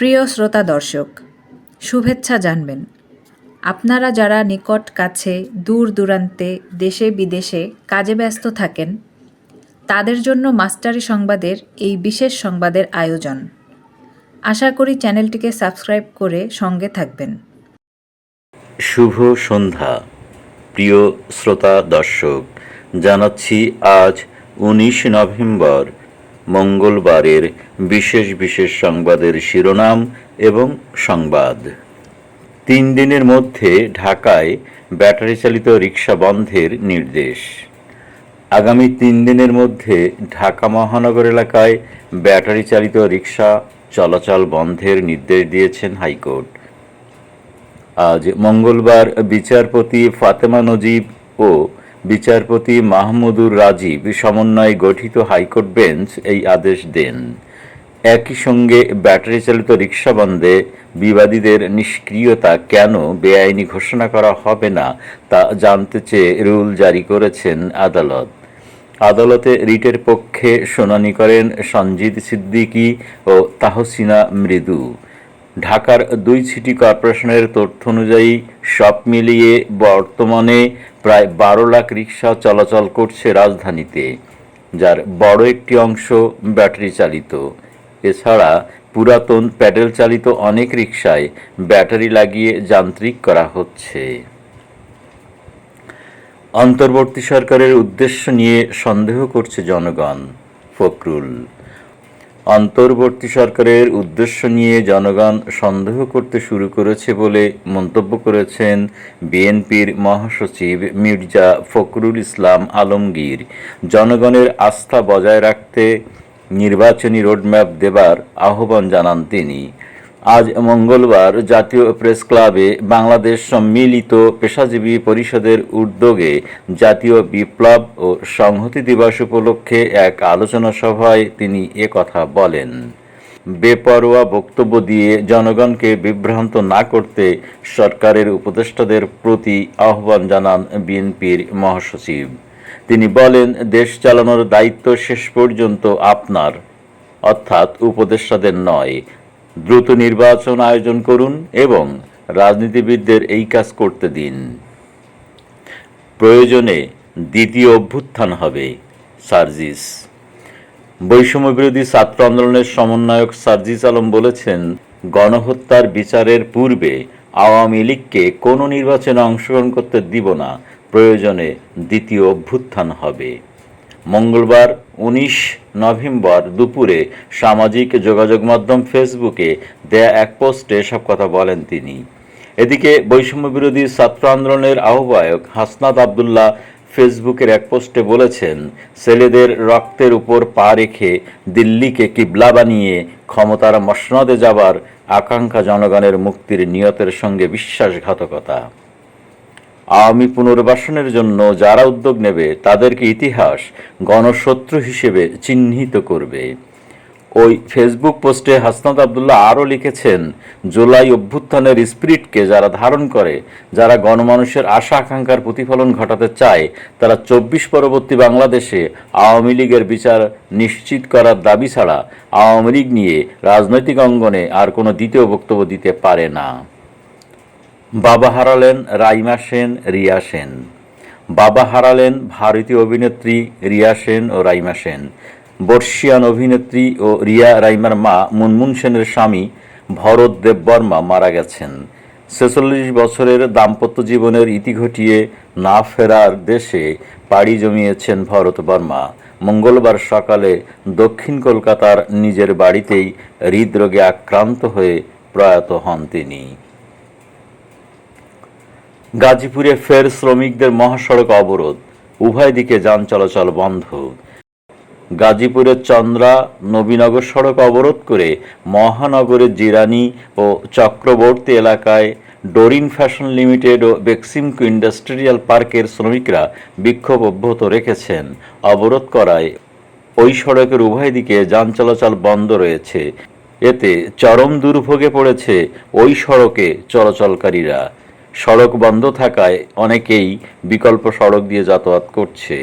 প্রিয় শ্রোতা দর্শক, শুভেচ্ছা জানবেন। আপনারা যারা নিকট কাছে দূর দূরান্তে দেশে বিদেশে কাজে ব্যস্ত থাকেন, তাদের জন্য মাস্টারি সংবাদের এই বিশেষ সংবাদের আয়োজন। আশা করি চ্যানেলটিকে সাবস্ক্রাইব করে সঙ্গে থাকবেন। শুভ সন্ধ্যা প্রিয় শ্রোতা দর্শক, জানাচ্ছি আজ 19 নভেম্বর মঙ্গলবারের বিশেষ বিশেষ সংবাদের শিরোনাম এবং সংবাদ। 3 দিনের মধ্যে ঢাকায় ব্যাটারি চালিত রিক্সা বন্ধের নির্দেশ। আগামী 3 দিনের মধ্যে ঢাকা মহানগর এলাকায় ব্যাটারি চালিত রিক্সা চলাচল বন্ধের নির্দেশ দিয়েছেন হাইকোর্ট। আজ মঙ্গলবার বিচারপতি ফাতেমা নজিব ও বিচারপতি মাহমুদুর রাজীব সমন্বয়ে গঠিত হাইকোর্ট বেঞ্চ এই আদেশ দেন। একই সঙ্গে ব্যাটারি চালিত রিক্সা বন্ধে বিবাদীদের নিষ্ক্রিয়তা কেন বেআইনি ঘোষণা করা হবে না তা জানতে চেয়ে রুল জারি করেছেন আদালত। আদালতে রিটের পক্ষে শুনানি করেন সঞ্জিদ সিদ্দিকী ও তাহসিনা মৃদু। ঢাকার 2 সিটি কর্পোরেশনের তথ্য অনুযায়ী সব মিলিয়ে বর্তমানে প্রায় 12 লাখ রিক্সা চলাচল করছে রাজধানীতে, যার বড় একটি অংশ ব্যাটারি চালিত। এছাড়া পুরাতন প্যাডেল চালিত অনেক রিক্সায় ব্যাটারি লাগিয়ে যান্ত্রিক করা হচ্ছে। অন্তর্বর্তী সরকারের উদ্দেশ্য নিয়ে সন্দেহ করছে জনগণ, ফখরুল। অন্তর্বর্তী সরকারের উদ্দেশ্য নিয়ে জনগণ সন্দেহ করতে শুরু করেছে বলে মন্তব্য করেছেন বিএনপির মহাসচিব মির্জা ফখরুল ইসলাম আলমগীর। জনগণের আস্থা বজায় রাখতে নির্বাচনী রোডম্যাপ দেবার আহ্বান জানান তিনি। আজ মঙ্গলবার জাতীয় প্রেস ক্লাবে বাংলাদেশ সম্মিলিত পেশাজীবী পরিষদের উদ্যোগে জাতীয় বিপ্লব ও সংহতি দিবস উপলক্ষে এক আলোচনা সভায় তিনি কথা বলেন। বেপরোয়া বক্তব্য দিয়ে জনগণকে বিভ্রান্ত না করতে সরকারের উপদেষ্টাদের প্রতি আহ্বান জানান বিএনপির মহাসচিব। তিনি বলেন, দেশ চালানোর দায়িত্ব শেষ পর্যন্ত আপনার, অর্থাৎ উপদেষ্টাদের নয়। দ্রুত নির্বাচন আয়োজন করুন এবং রাজনীতিবিদদের এই কাজ করতে দিন। প্রয়োজনে দ্বিতীয় অভ্যুত্থান হবে, সার্জিস। বৈষম্যবিরোধী ছাত্র আন্দোলনের সমন্বয়ক সার্জিস আলম বলেছেন, গণহত্যার বিচারের পূর্বে আওয়ামী লীগকে কোনো নির্বাচনে অংশগ্রহণ করতে দিব না, প্রয়োজনে দ্বিতীয় অভ্যুত্থান হবে। মঙ্গলবার 19 নভেম্বর দুপুরে সামাজিক যোগাযোগ মাধ্যম ফেসবুকে দেয়া এক পোস্টে এসব কথা বলেন তিনি। এদিকে বৈষম্যবিরোধী ছাত্র আন্দোলনের আহ্বায়ক হাসনাত আবদুল্লাহ ফেসবুকের এক পোস্টে বলেছেন, ছেলেদের রক্তের উপর পা রেখে দিল্লিকে কিবলা বানিয়ে ক্ষমতার মসনদে যাবার আকাঙ্ক্ষা জনগণের মুক্তির নিয়তের সঙ্গে বিশ্বাসঘাতকতা। আওয়ামী পুনর্বাসনের জন্য যারা উদ্যোগ নেবে তাদেরকে ইতিহাস গণশত্রু হিসেবে চিহ্নিত করবে। ওই ফেসবুক পোস্টে হাসনাত আবদুল্লাহ আরও লিখেছেন, জুলাই অভ্যুত্থানের স্পিরিটকে যারা ধারণ করে, যারা গণমানুষের আশা আকাঙ্ক্ষার প্রতিফলন ঘটাতে চায়, তারা 24 পরবর্তী বাংলাদেশে আওয়ামী লীগের বিচার নিশ্চিত করার দাবি ছাড়া আওয়ামী লীগ নিয়ে রাজনৈতিক অঙ্গনে আর কোনো দ্বিতীয় বক্তব্য দিতে পারে না। বাবা হারালেন রাইমা সেন, রিয়া সেন। বাবা হারালেন ভারতীয় অভিনেত্রী রিয়া সেন ও রাইমা সেন। বর্ষিয়ান অভিনেত্রী ও রিয়া রাইমার মা মুনমুন সেনের স্বামী ভরত দেববর্মা মারা গেছেন। 46 বছরের দাম্পত্য জীবনের ইতি ঘটিয়ে না ফেরার দেশে পাড়ি জমিয়েছেন ভরত বর্মা। মঙ্গলবার সকালে দক্ষিণ কলকাতার নিজের বাড়িতেই হৃদরোগে আক্রান্ত হয়ে প্রয়াত হন তিনি। গাজীপুরে ফের শ্রমিকদের মহাসড়ক অবরোধ, উভয় দিকে যান চলাচল বন্ধ। গাজীপুরের চন্দ্রা নবীনগর সড়ক অবরোধ করে মহানগরের জিরানি ও চক্রবর্তী এলাকায় ডোরিন ফ্যাশন লিমিটেড ও বেক্সিমকো ইন্ডাস্ট্রিয়াল পার্কের শ্রমিকরা বিক্ষোভ অব্যাহত রেখেছেন। অবরোধ করায় ওই সড়কের উভয় দিকে যান চলাচল বন্ধ রয়েছে। এতে চরম দুর্ভোগে পড়েছে ওই সড়কে চলাচলকারীরা। সড়ক বন্ধ থাকায় অনেকেই বিকল্প সড়ক দিয়ে যাতায়াত করছে।